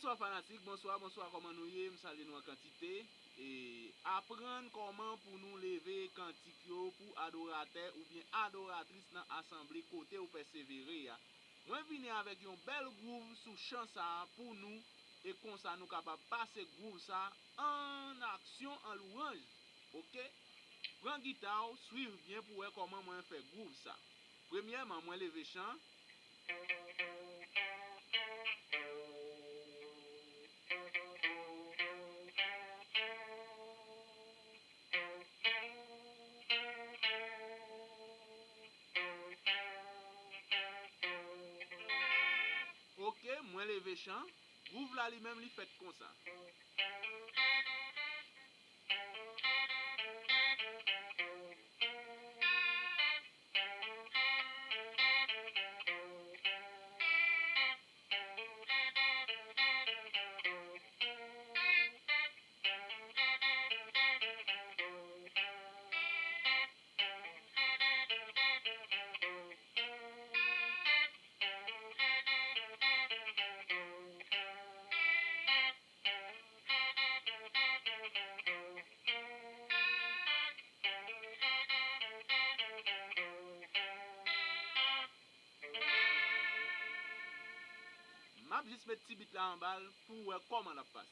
Bonsoir fanatique, bonsoir, comment nous y est, salut nous en quantité. Et apprendre comment pour nous lever cantique pour adoratè ou bien adoratris dans assemblée côté ou persévérer. Moi venir avec un bel groove sous chant ça pour nous et comme ça nous capable passer groove ça en action en louange. OK? Prends guitare, suivre bien pour voir comment moi faire groove ça. Premièrement, moi lever chant. OK, moi lever chant. Groove là lui-même lui fait comme ça. M'a juste mettre petit bit là en balle pour voir comment la passer.